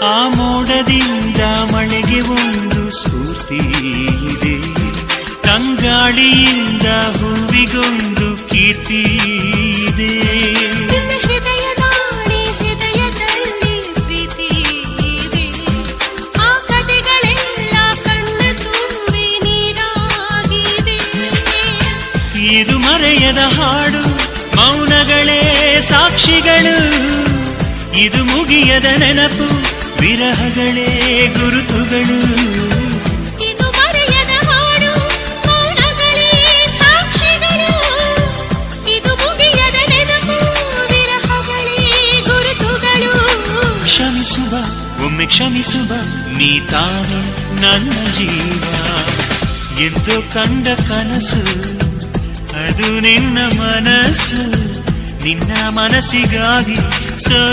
ಆ ಮೋಡದಿಂದ ಮಳೆಗೆ ಒಂದು ಸ್ಫೂರ್ತಿ ಇದೆ, ತಂಗಾಳಿಯಿಂದ ಹೂವಿಗೊಂದು ಕೀರ್ತಿ ಇದೆ. ಹೃದಯದಲ್ಲಿ ಪ್ರೀತಿ ಇದೆ, ಆ ಕಥೆಗಳೆಲ್ಲ ಕಣ್ಣ ತುಂಬಿ ನೀರಾಗಿದೆ. ಇದು ಮರೆಯದ ಹಾಡು, ಮೌನಗಳೇ ಸಾಕ್ಷಿಗಳು. ಇದು ಮುಗಿಯದ ನೆನಪು, ವಿರಹಗಳೇ ಗುರುತುಗಳು. ಇದು ಮರೆಯದ ಹಾಡು, ಮೌನಗಳೇ ಸಾಕ್ಷಿಗಳು. ಇದು ಮುಗಿಯದ ನೆನಪು, ವಿರಹಗಳೇ ಗುರುತುಗಳು. ಕ್ಷಮಿಸುವ, ಒಮ್ಮೆ ಕ್ಷಮಿಸುವ, ನೀ ತಾನೆ ನನ್ನ ಜೀವ. ಎಂದು ಕಂಡ ಕನಸು ಅದು ನಿನ್ನ ಮನಸ್ಸು, ನಿನ್ನ ಮನಸ್ಸಿಗಾಗಿ ಸೋತ